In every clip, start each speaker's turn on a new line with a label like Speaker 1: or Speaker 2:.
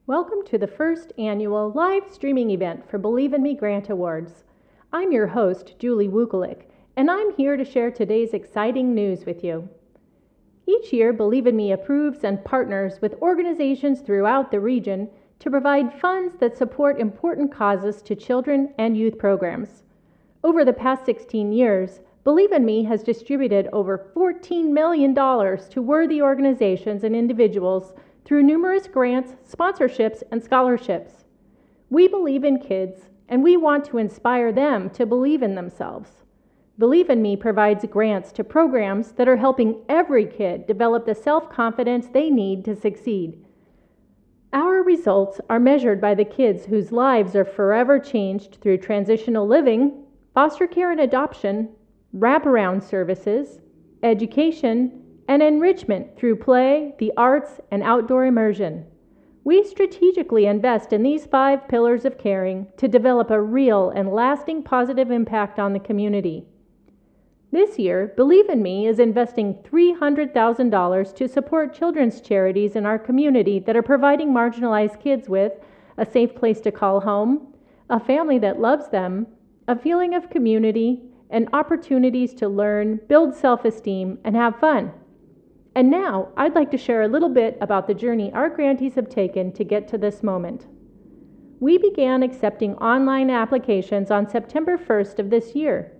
Speaker 1: Welcome to the first annual live streaming event for Believe in Me Grant Awards. I'm your host, Julie Wukelik, and I'm here to share today's exciting news with you. Each year, Believe in Me approves and partners with organizations throughout the region to provide funds that support important causes to children and youth programs. Over the past 16 years, Believe in Me has distributed over $14 million to worthy organizations and individuals through numerous grants, sponsorships, and scholarships. We believe in kids, and we want to inspire them to believe in themselves. Believe in Me provides grants to programs that are helping every kid develop the self-confidence they need to succeed. Our results are measured by the kids whose lives are forever changed through transitional living, foster care and adoption, wraparound services, education, and enrichment through play, the arts, and outdoor immersion. We strategically invest in these 5 pillars of caring to develop a real and lasting positive impact on the community. This year, Believe in Me is investing $300,000 to support children's charities in our community that are providing marginalized kids with a safe place to call home, a family that loves them, a feeling of community, and opportunities to learn, build self-esteem, and have fun. And now, I'd like to share a little bit about the journey our grantees have taken to get to this moment. We began accepting online applications on September 1st of this year.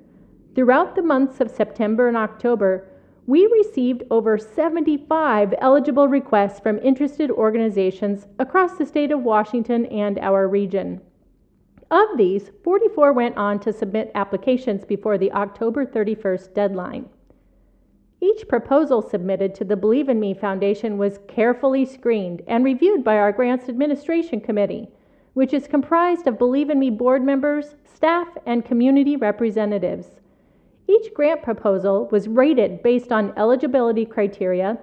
Speaker 1: Throughout the months of September and October, we received over 75 eligible requests from interested organizations across the state of Washington and our region. Of these, 44 went on to submit applications before the October 31st deadline. Each proposal submitted to the Believe in Me Foundation was carefully screened and reviewed by our Grants Administration Committee, which is comprised of Believe in Me board members, staff, and community representatives. Each grant proposal was rated based on eligibility criteria,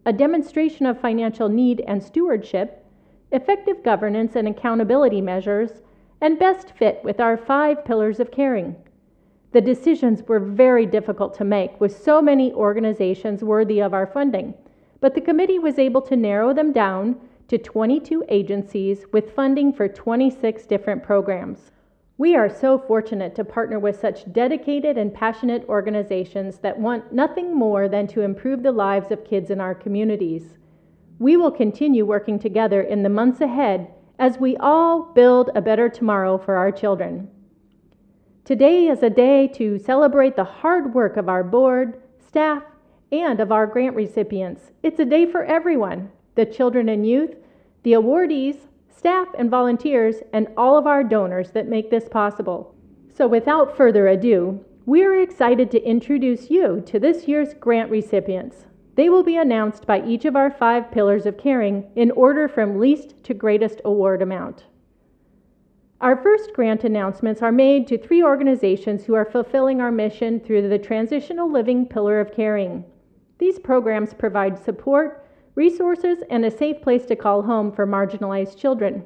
Speaker 1: a demonstration of financial need and stewardship, effective governance and accountability measures, and best fit with our 5 pillars of caring. The decisions were very difficult to make with so many organizations worthy of our funding, but the committee was able to narrow them down to 22 agencies with funding for 26 different programs. We are so fortunate to partner with such dedicated and passionate organizations that want nothing more than to improve the lives of kids in our communities. We will continue working together in the months ahead as we all build a better tomorrow for our children. Today is a day to celebrate the hard work of our board, staff, and of our grant recipients. It's a day for everyone, the children and youth, the awardees, staff and volunteers, and all of our donors that make this possible. So without further ado, we are excited to introduce you to this year's grant recipients. They will be announced by each of our 5 pillars of caring in order from least to greatest award amount. Our first grant announcements are made to 3 organizations who are fulfilling our mission through the Transitional Living Pillar of Caring. These programs provide support, resources, and a safe place to call home for marginalized children.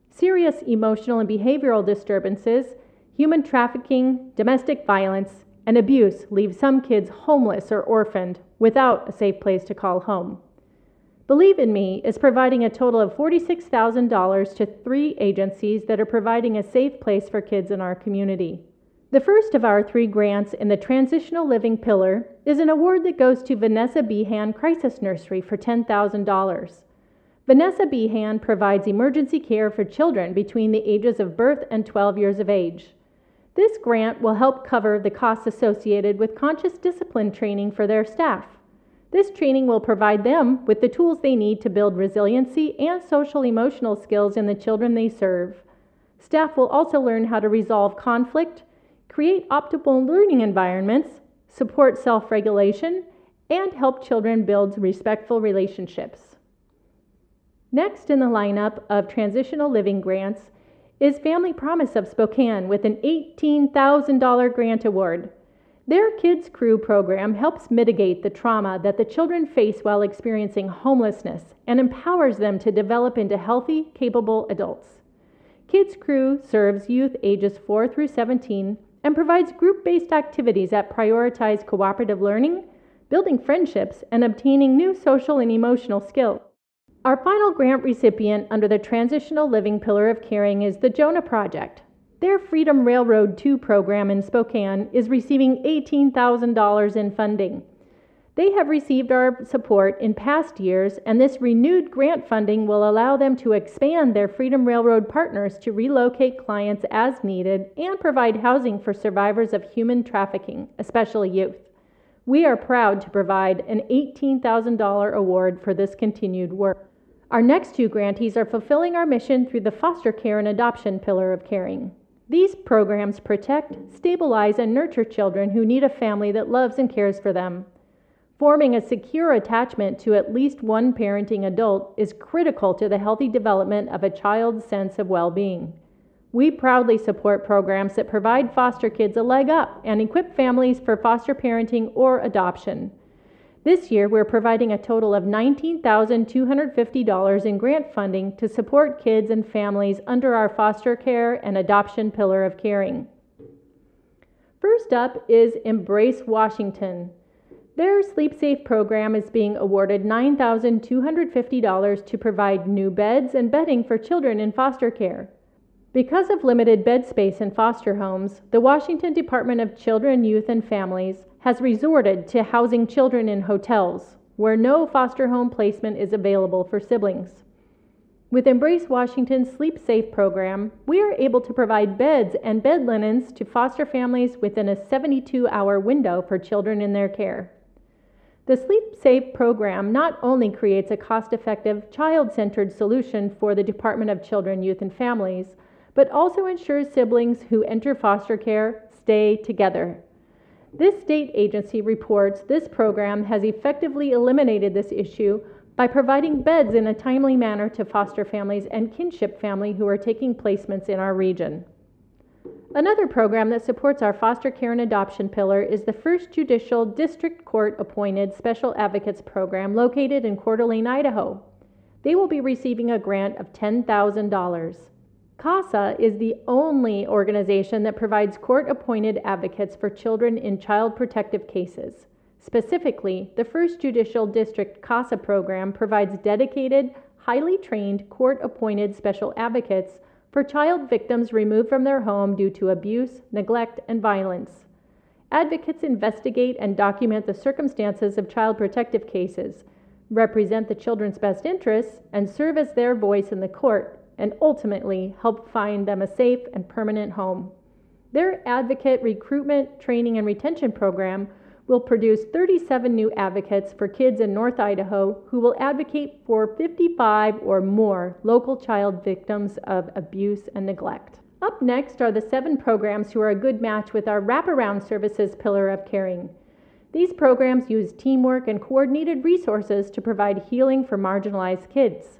Speaker 1: Serious emotional and behavioral disturbances, human trafficking, domestic violence, and abuse leave some kids homeless or orphaned without a safe place to call home. Believe in Me is providing a total of $46,000 to 3 agencies that are providing a safe place for kids in our community. The first of our 3 grants in the Transitional Living Pillar is an award that goes to Vanessa Behan Crisis Nursery for $10,000. Vanessa Behan provides emergency care for children between the ages of birth and 12 years of age. This grant will help cover the costs associated with conscious discipline training for their staff. This training will provide them with the tools they need to build resiliency and social-emotional skills in the children they serve. Staff will also learn how to resolve conflict, create optimal learning environments, support self-regulation, and help children build respectful relationships. Next in the lineup of transitional living grants is Family Promise of Spokane with an $18,000 grant award. Their Kids Crew program helps mitigate the trauma that the children face while experiencing homelessness and empowers them to develop into healthy, capable adults. Kids Crew serves youth ages 4 through 17 and provides group-based activities that prioritize cooperative learning, building friendships, and obtaining new social and emotional skills. Our final grant recipient under the Transitional Living Pillar of Caring is the Jonah Project. Their Freedom Railroad 2 program in Spokane is receiving $18,000 in funding. They have received our support in past years, and this renewed grant funding will allow them to expand their Freedom Railroad partners to relocate clients as needed and provide housing for survivors of human trafficking, especially youth. We are proud to provide an $18,000 award for this continued work. Our next two grantees are fulfilling our mission through the Foster Care and Adoption Pillar of Caring. These programs protect, stabilize, and nurture children who need a family that loves and cares for them. Forming a secure attachment to at least one parenting adult is critical to the healthy development of a child's sense of well-being. We proudly support programs that provide foster kids a leg up and equip families for foster parenting or adoption. This year, we're providing a total of $19,250 in grant funding to support kids and families under our Foster Care and Adoption Pillar of Caring. First up is Embrace Washington. Their Sleep Safe program is being awarded $9,250 to provide new beds and bedding for children in foster care. Because of limited bed space in foster homes, the Washington Department of Children, Youth, and Families has resorted to housing children in hotels, where no foster home placement is available for siblings. With Embrace Washington's Sleep Safe program, we are able to provide beds and bed linens to foster families within a 72-hour window for children in their care. The Sleep Safe program not only creates a cost-effective, child-centered solution for the Department of Children, Youth, and Families, but also ensures siblings who enter foster care stay together. This state agency reports this program has effectively eliminated this issue by providing beds in a timely manner to foster families and kinship family who are taking placements in our region. Another program that supports our foster care and adoption pillar is the First Judicial District Court-appointed Special Advocates Program located in Coeur d'Alene, Idaho. They will be receiving a grant of $10,000. CASA is the only organization that provides court-appointed advocates for children in child protective cases. Specifically, the First Judicial District CASA program provides dedicated, highly trained court-appointed special advocates for child victims removed from their home due to abuse, neglect, and violence. Advocates investigate and document the circumstances of child protective cases, represent the children's best interests, and serve as their voice in the court, and ultimately help find them a safe and permanent home. Their advocate recruitment, training, and retention program will produce 37 new advocates for kids in North Idaho who will advocate for 55 or more local child victims of abuse and neglect. Up next are the 7 programs who are a good match with our Wraparound Services Pillar of Caring. These programs use teamwork and coordinated resources to provide healing for marginalized kids.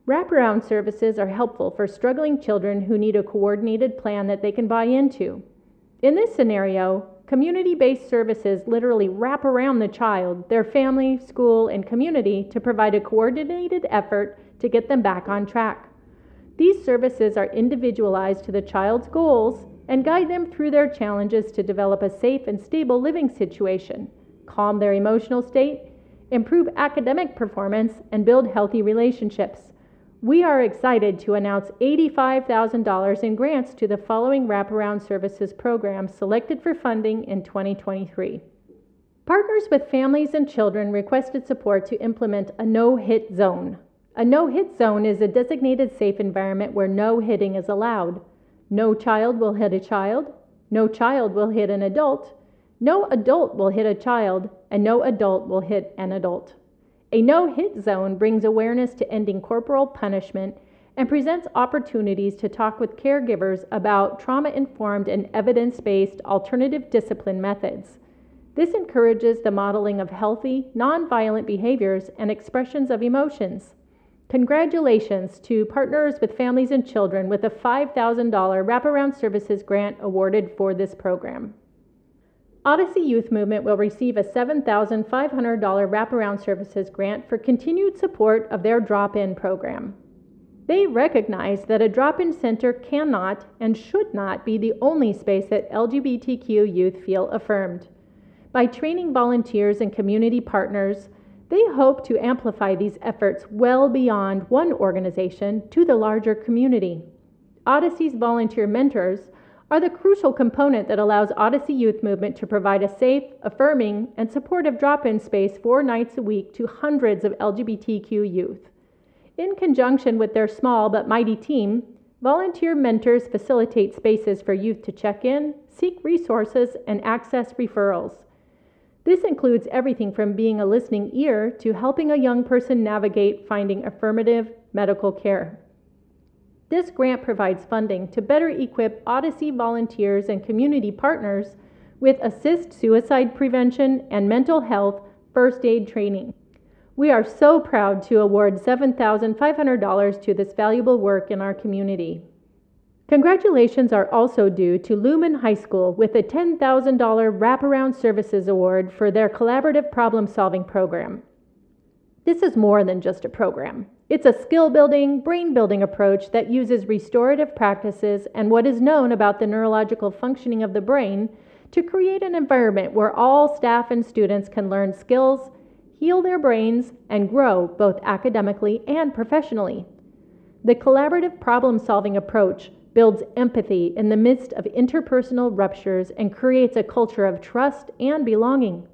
Speaker 1: Wraparound services are helpful for struggling children who need a coordinated plan that they can buy into. In this scenario, community-based services literally wrap around the child, their family, school, and community to provide a coordinated effort to get them back on track. These services are individualized to the child's goals and guide them through their challenges to develop a safe and stable living situation, calm their emotional state, improve academic performance, and build healthy relationships. We are excited to announce $85,000 in grants to the following wraparound services programs selected for funding in 2023. Partners with families and children requested support to implement a no-hit zone. A no-hit zone is a designated safe environment where no hitting is allowed. No child will hit a child, no child will hit an adult, no adult will hit a child, and no adult will hit an adult. A no-hit zone brings awareness to ending corporal punishment and presents opportunities to talk with caregivers about trauma-informed and evidence-based alternative discipline methods. This encourages the modeling of healthy, nonviolent behaviors and expressions of emotions. Congratulations to Partners with Families and Children with a $5,000 Wraparound Services grant awarded for this program. Odyssey Youth Movement will receive a $7,500 Wraparound Services grant for continued support of their drop-in program. They recognize that a drop-in center cannot and should not be the only space that LGBTQ youth feel affirmed. By training volunteers and community partners, They hope to amplify these efforts well beyond one organization to the larger community. Odyssey's volunteer mentors are the crucial component that allows Odyssey Youth Movement to provide a safe, affirming, and supportive drop-in space 4 nights a week to hundreds of LGBTQ youth. In conjunction with their small but mighty team, volunteer mentors facilitate spaces for youth to check in, seek resources, and access referrals. This includes everything from being a listening ear to helping a young person navigate finding affirmative medical care. This grant provides funding to better equip Odyssey volunteers and community partners with assist suicide prevention and mental health first aid training. We are so proud to award $7,500 to this valuable work in our community. Congratulations are also due to Lumen High School with a $10,000 Wraparound Services Award for their collaborative problem-solving program. This is more than just a program. It's a skill-building, brain-building approach that uses restorative practices and what is known about the neurological functioning of the brain to create an environment where all staff and students can learn skills, heal their brains, and grow both academically and professionally. The collaborative problem-solving approach builds empathy in the midst of interpersonal ruptures and creates a culture of trust and belonging.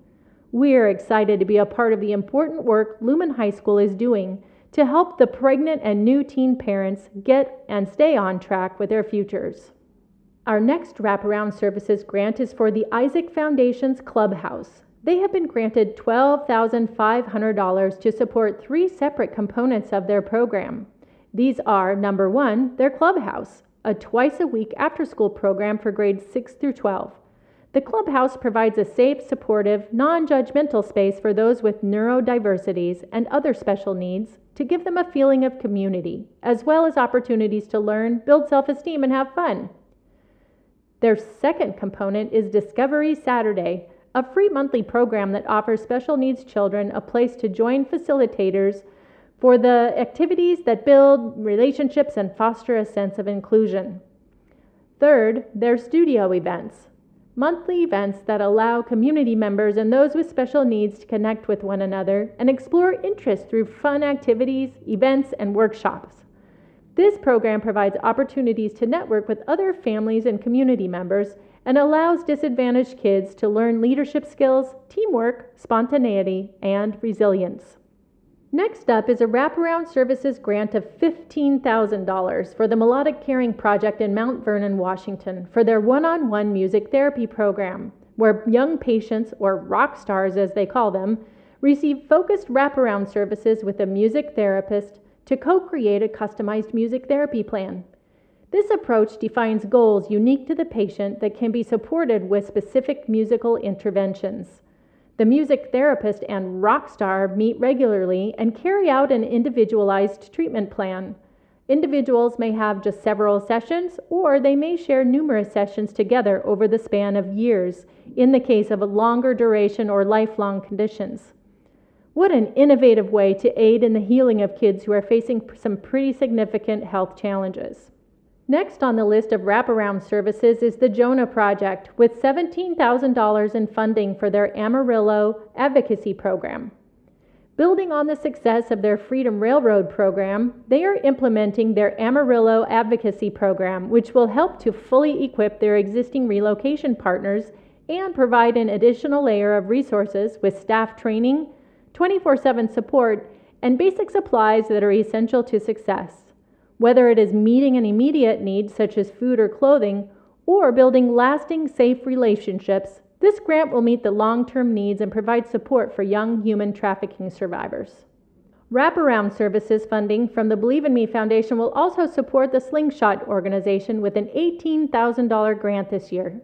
Speaker 1: We are excited to be a part of the important work Lumen High School is doing to help the pregnant and new teen parents get and stay on track with their futures. Our next Wraparound Services grant is for the Isaac Foundation's Clubhouse. They have been granted $12,500 to support 3 separate components of their program. These are, number 1, their Clubhouse, a twice-a-week after-school program for grades 6 through 12. The Clubhouse provides a safe, supportive, non-judgmental space for those with neurodiversities and other special needs to give them a feeling of community, as well as opportunities to learn, build self-esteem, and have fun. Their second component is Discovery Saturday, a free monthly program that offers special needs children a place to join facilitators for the activities that build relationships and foster a sense of inclusion. Third, their studio events, monthly events that allow community members and those with special needs to connect with one another and explore interests through fun activities, events, and workshops. This program provides opportunities to network with other families and community members and allows disadvantaged kids to learn leadership skills, teamwork, spontaneity, and resilience. Next up is a Wraparound Services grant of $15,000 for the Melodic Caring Project in Mount Vernon, Washington, for their one-on-one music therapy program, where young patients, or rock stars as they call them, receive focused wraparound services with a music therapist to co-create a customized music therapy plan. This approach defines goals unique to the patient that can be supported with specific musical interventions. The music therapist and rock star meet regularly and carry out an individualized treatment plan. Individuals may have just several sessions, or they may share numerous sessions together over the span of years, in the case of a longer duration or lifelong conditions. What an innovative way to aid in the healing of kids who are facing some pretty significant health challenges. Next on the list of wraparound services is the Jonah Project, with $17,000 in funding for their Amarillo Advocacy Program. Building on the success of their Freedom Railroad program, they are implementing their Amarillo Advocacy Program, which will help to fully equip their existing relocation partners and provide an additional layer of resources with staff training, 24/7 support, and basic supplies that are essential to success. Whether it is meeting an immediate need such as food or clothing, or building lasting, safe relationships, this grant will meet the long-term needs and provide support for young human trafficking survivors. Wraparound services funding from the Believe in Me Foundation will also support the Slingshot organization with an $18,000 grant this year.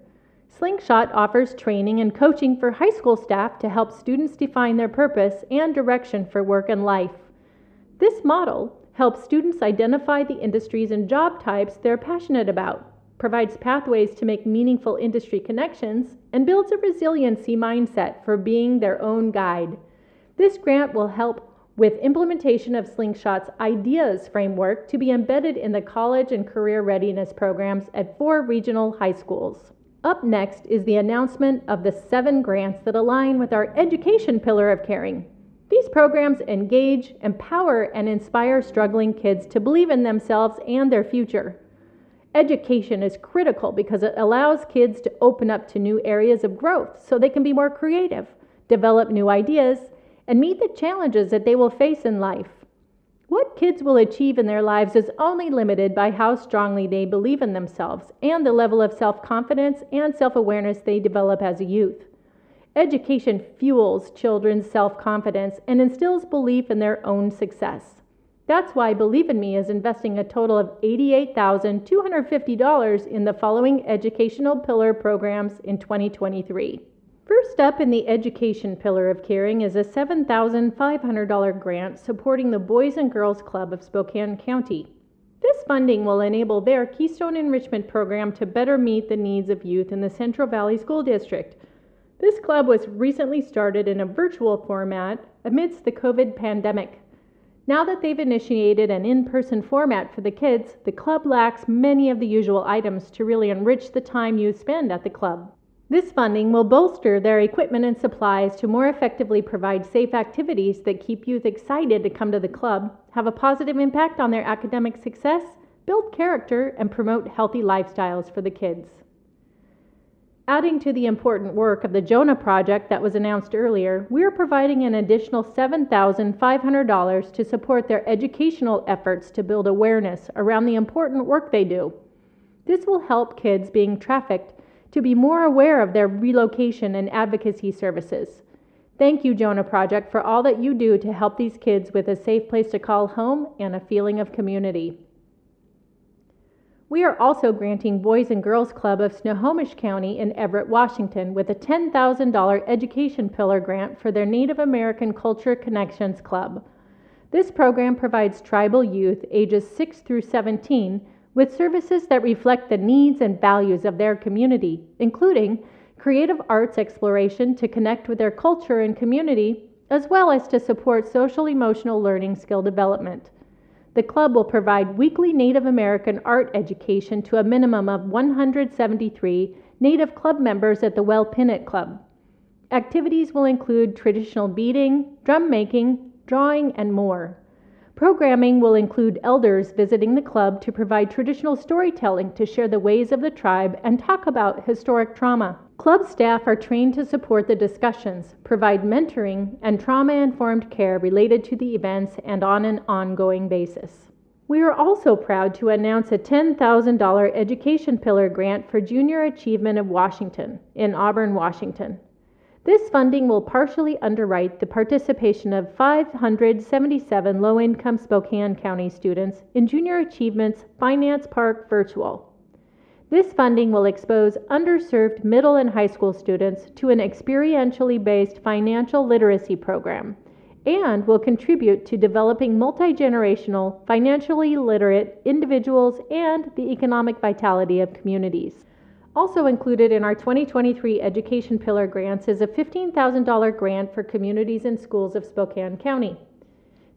Speaker 1: Slingshot offers training and coaching for high school staff to help students define their purpose and direction for work and life. This model helps students identify the industries and job types they're passionate about, provides pathways to make meaningful industry connections, and builds a resiliency mindset for being their own guide. This grant will help with implementation of Slingshot's Ideas framework to be embedded in the college and career readiness programs at 4 regional high schools. Up next is the announcement of the 7 grants that align with our education pillar of caring. These programs engage, empower, and inspire struggling kids to believe in themselves and their future. Education is critical because it allows kids to open up to new areas of growth so they can be more creative, develop new ideas, and meet the challenges that they will face in life. What kids will achieve in their lives is only limited by how strongly they believe in themselves and the level of self-confidence and self-awareness they develop as a youth. Education fuels children's self-confidence and instills belief in their own success. That's why Believe in Me is investing a total of $88,250 in the following educational pillar programs in 2023. First up in the education pillar of caring is a $7,500 grant supporting the Boys and Girls Club of Spokane County. This funding will enable their Keystone Enrichment program to better meet the needs of youth in the Central Valley School District. This club was recently started in a virtual format amidst the COVID pandemic. Now that they've initiated an in-person format for the kids, the club lacks many of the usual items to really enrich the time youth spend at the club. This funding will bolster their equipment and supplies to more effectively provide safe activities that keep youth excited to come to the club, have a positive impact on their academic success, build character, and promote healthy lifestyles for the kids. Adding to the important work of the Jonah Project that was announced earlier, we are providing an additional $7,500 to support their educational efforts to build awareness around the important work they do. This will help kids being trafficked to be more aware of their relocation and advocacy services. Thank you, Jonah Project, for all that you do to help these kids with a safe place to call home and a feeling of community. We are also granting Boys and Girls Club of Snohomish County in Everett, Washington, with a $10,000 education pillar grant for their Native American Culture Connections Club. This program provides tribal youth ages 6 through 17 with services that reflect the needs and values of their community, including creative arts exploration to connect with their culture and community, as well as to support social-emotional learning skill development. The club will provide weekly Native American art education to a minimum of 173 Native club members at the Well Pinnet Club. Activities will include traditional beading, drum making, drawing, and more. Programming will include elders visiting the club to provide traditional storytelling to share the ways of the tribe and talk about historic trauma. Club staff are trained to support the discussions, provide mentoring, and trauma-informed care related to the events and on an ongoing basis. We are also proud to announce a $10,000 education pillar grant for Junior Achievement of Washington in Auburn, Washington. This funding will partially underwrite the participation of 577 low-income Spokane County students in Junior Achievement's Finance Park Virtual. This funding will expose underserved middle and high school students to an experientially based financial literacy program and will contribute to developing multi-generational, financially literate individuals and the economic vitality of communities. Also included in our 2023 Education Pillar grants is a $15,000 grant for communities and schools of Spokane County.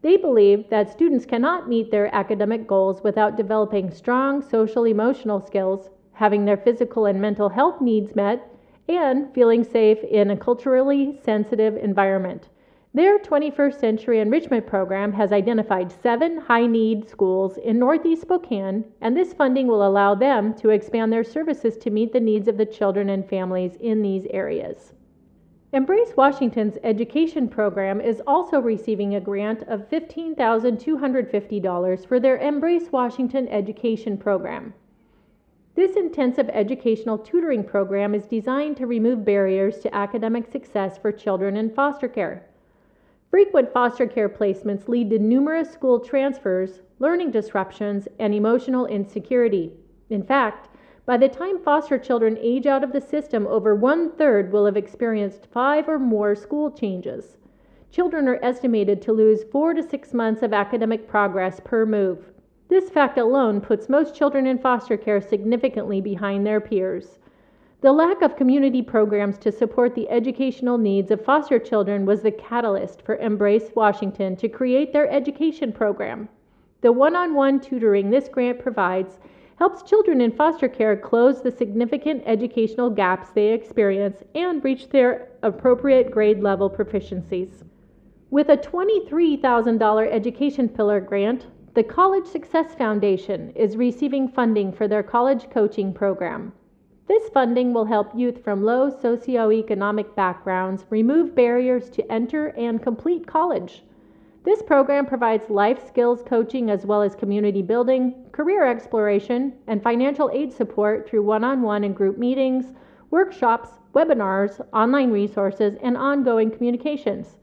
Speaker 1: They believe that students cannot meet their academic goals without developing strong social-emotional skills, having their physical and mental health needs met, and feeling safe in a culturally sensitive environment. Their 21st Century Enrichment Program has identified 7 high-need schools in Northeast Spokane, and this funding will allow them to expand their services to meet the needs of the children and families in these areas. Embrace Washington's education program is also receiving a grant of $15,250 for their Embrace Washington education program. This intensive educational tutoring program is designed to remove barriers to academic success for children in foster care. Frequent foster care placements lead to numerous school transfers, learning disruptions, and emotional insecurity. In fact, by the time foster children age out of the system, over 1/3 will have experienced 5 or more school changes. Children are estimated to lose 4 to 6 months of academic progress per move. This fact alone puts most children in foster care significantly behind their peers. The lack of community programs to support the educational needs of foster children was the catalyst for Embrace Washington to create their education program. The one-on-one tutoring this grant provides helps children in foster care close the significant educational gaps they experience and reach their appropriate grade level proficiencies. With a $23,000 education pillar grant, the College Success Foundation is receiving funding for their college coaching program. This funding will help youth from low socioeconomic backgrounds remove barriers to enter and complete college. This program provides life skills coaching as well as community building, career exploration, and financial aid support through one-on-one and group meetings, workshops, webinars, online resources, and ongoing communications.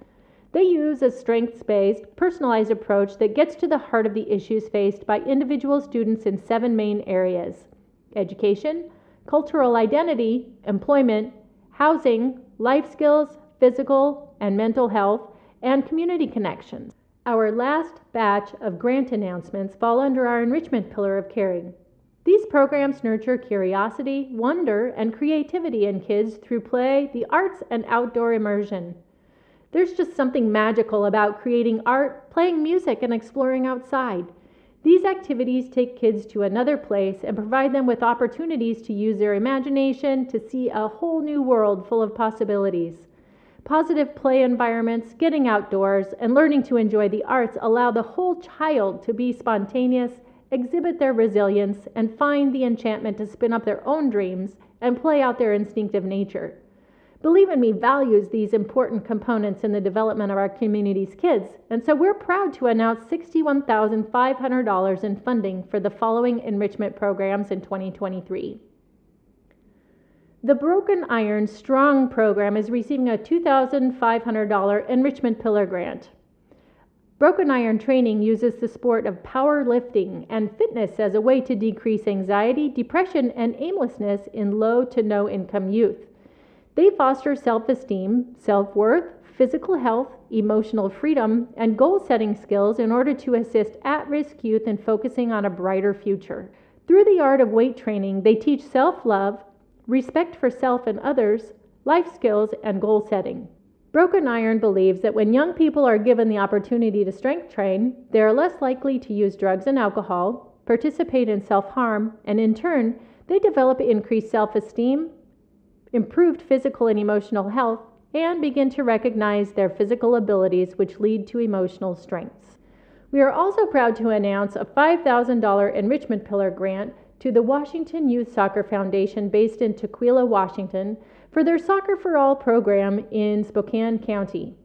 Speaker 1: They use a strengths-based, personalized approach that gets to the heart of the issues faced by individual students in 7 main areas: education, cultural identity, employment, housing, life skills, physical and mental health, and community connections. Our last batch of grant announcements fall under our enrichment pillar of caring. These programs nurture curiosity, wonder, and creativity in kids through play, the arts, and outdoor immersion. There's just something magical about creating art, playing music, and exploring outside. These activities take kids to another place and provide them with opportunities to use their imagination to see a whole new world full of possibilities. Positive play environments, getting outdoors, and learning to enjoy the arts allow the whole child to be spontaneous, exhibit their resilience, and find the enchantment to spin up their own dreams and play out their instinctive nature. Believe in Me values these important components in the development of our community's kids, and so we're proud to announce $61,500 in funding for the following enrichment programs in 2023. The Broken Iron Strong program is receiving a $2,500 enrichment pillar grant. Broken Iron training uses the sport of powerlifting and fitness as a way to decrease anxiety, depression, and aimlessness in low to no income youth. They foster self-esteem, self-worth, physical health, emotional freedom, and goal-setting skills in order to assist at-risk youth in focusing on a brighter future. Through the art of weight training, they teach self-love, respect for self and others, life skills, and goal setting. Broken Iron believes that when young people are given the opportunity to strength train, they are less likely to use drugs and alcohol, participate in self-harm, and in turn, they develop increased self-esteem, improved physical and emotional health, and begin to recognize their physical abilities, which lead to emotional strengths. We are also proud to announce a $5,000 enrichment pillar grant to the Washington Youth Soccer Foundation based in Tukwila, Washington, for their Soccer for All program in Spokane County.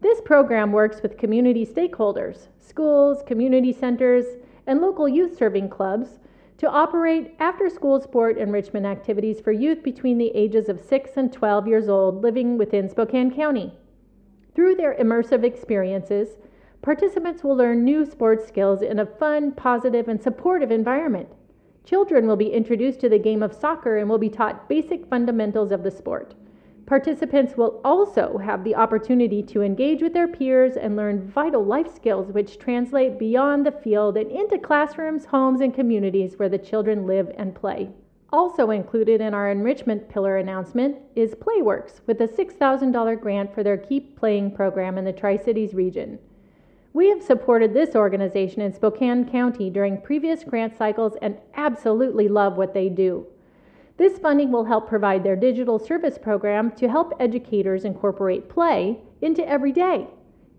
Speaker 1: This program works with community stakeholders, schools, community centers, and local youth-serving clubs to operate after-school sport enrichment activities for youth between the ages of 6 and 12 years old living within Spokane County. Through their immersive experiences, participants will learn new sports skills in a fun, positive, and supportive environment. Children will be introduced to the game of soccer and will be taught basic fundamentals of the sport. Participants will also have the opportunity to engage with their peers and learn vital life skills which translate beyond the field and into classrooms, homes, and communities where the children live and play. Also included in our enrichment pillar announcement is Playworks with a $6,000 grant for their Keep Playing program in the Tri-Cities region. We have supported this organization in Spokane County during previous grant cycles and absolutely love what they do. This funding will help provide their digital service program to help educators incorporate play into every day.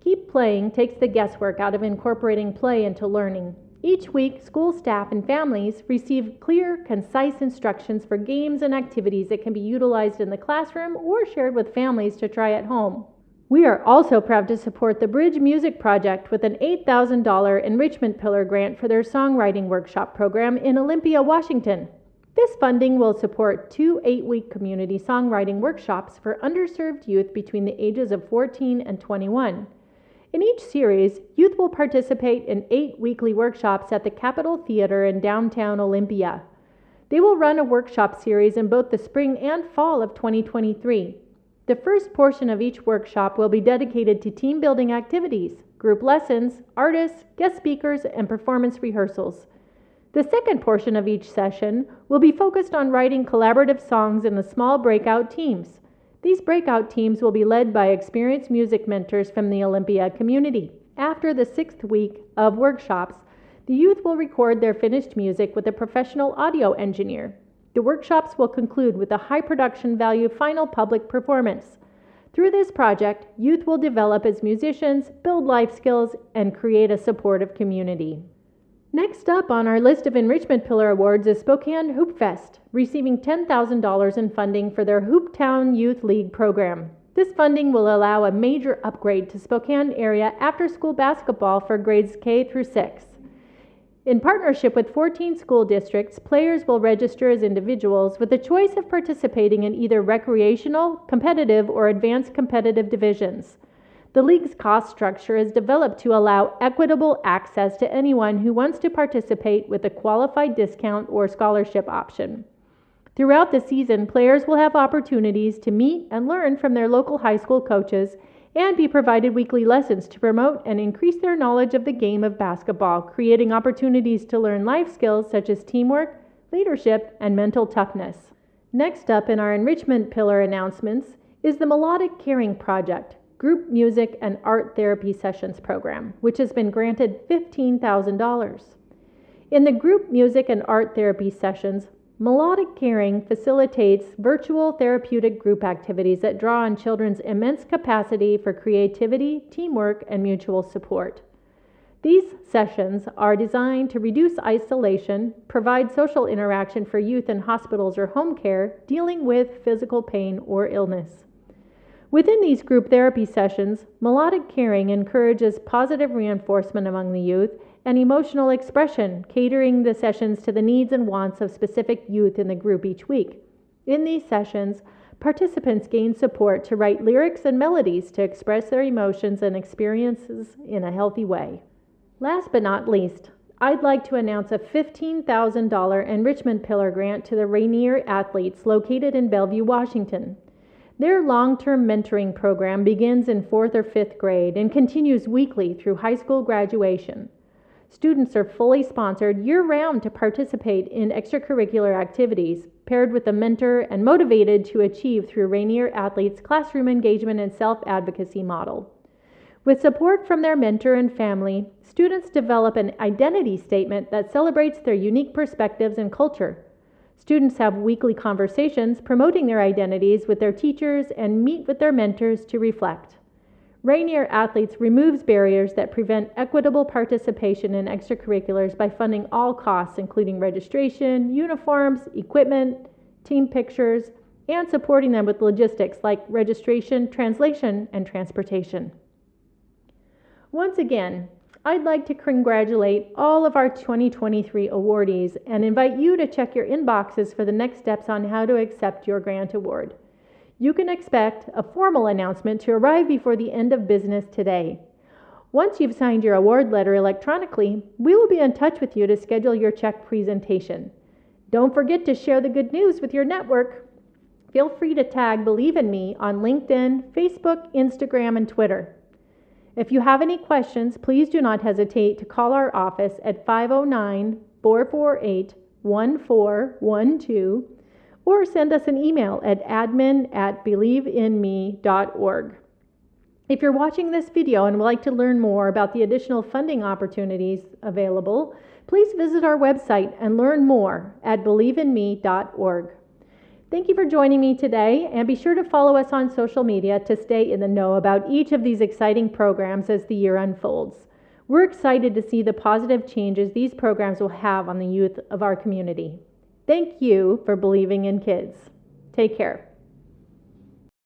Speaker 1: Keep Playing takes the guesswork out of incorporating play into learning. Each week, school staff and families receive clear, concise instructions for games and activities that can be utilized in the classroom or shared with families to try at home. We are also proud to support the Bridge Music Project with an $8,000 enrichment pillar grant for their songwriting workshop program in Olympia, Washington. This funding will support 2 8-week community songwriting workshops for underserved youth between the ages of 14 and 21. In each series, youth will participate in 8 weekly workshops at the Capitol Theater in downtown Olympia. They will run a workshop series in both the spring and fall of 2023. The first portion of each workshop will be dedicated to team building activities, group lessons, artists, guest speakers, and performance rehearsals. The second portion of each session will be focused on writing collaborative songs in the small breakout teams. These breakout teams will be led by experienced music mentors from the Olympia community. After the 6th week of workshops, the youth will record their finished music with a professional audio engineer. The workshops will conclude with a high production value final public performance. Through this project, youth will develop as musicians, build life skills, and create a supportive community. Next up on our list of Enrichment Pillar Awards is Spokane Hoop Fest, receiving $10,000 in funding for their Hooptown Youth League program. This funding will allow a major upgrade to Spokane area after-school basketball for grades K through 6. In partnership with 14 school districts, players will register as individuals with the choice of participating in either recreational, competitive, or advanced competitive divisions. The league's cost structure is developed to allow equitable access to anyone who wants to participate with a qualified discount or scholarship option. Throughout the season, players will have opportunities to meet and learn from their local high school coaches and be provided weekly lessons to promote and increase their knowledge of the game of basketball, creating opportunities to learn life skills such as teamwork, leadership, and mental toughness. Next up in our Enrichment Pillar announcements is the Melodic Caring Project, Group Music and Art Therapy Sessions program, which has been granted $15,000. In the Group Music and Art Therapy Sessions, Melodic Caring facilitates virtual therapeutic group activities that draw on children's immense capacity for creativity, teamwork, and mutual support. These sessions are designed to reduce isolation, provide social interaction for youth in hospitals or home care dealing with physical pain or illness. Within these group therapy sessions, Melodic Caring encourages positive reinforcement among the youth and emotional expression, catering the sessions to the needs and wants of specific youth in the group each week. In these sessions, participants gain support to write lyrics and melodies to express their emotions and experiences in a healthy way. Last but not least, I'd like to announce a $15,000 Enrichment Pillar grant to the Rainier athletes located in Bellevue, Washington. Their long-term mentoring program begins in 4th or 5th grade and continues weekly through high school graduation. Students are fully sponsored year-round to participate in extracurricular activities, paired with a mentor and motivated to achieve through Rainier athletes' classroom engagement and self-advocacy model. With support from their mentor and family, students develop an identity statement that celebrates their unique perspectives and culture. Students have weekly conversations promoting their identities with their teachers and meet with their mentors to reflect. Rainier Athletes removes barriers that prevent equitable participation in extracurriculars by funding all costs, including registration, uniforms, equipment, team pictures, and supporting them with logistics like registration, translation, and transportation. Once again, I'd like to congratulate all of our 2023 awardees and invite you to check your inboxes for the next steps on how to accept your grant award. You can expect a formal announcement to arrive before the end of business today. Once you've signed your award letter electronically, we will be in touch with you to schedule your check presentation. Don't forget to share the good news with your network. Feel free to tag Believe in Me on LinkedIn, Facebook, Instagram, and Twitter. If you have any questions, please do not hesitate to call our office at 509-448-1412 or send us an email at admin@believeinme.org. If you're watching this video and would like to learn more about the additional funding opportunities available, please visit our website and learn more at believeinme.org. Thank you for joining me today, and be sure to follow us on social media to stay in the know about each of these exciting programs as the year unfolds. We're excited to see the positive changes these programs will have on the youth of our community. Thank you for believing in kids. Take care.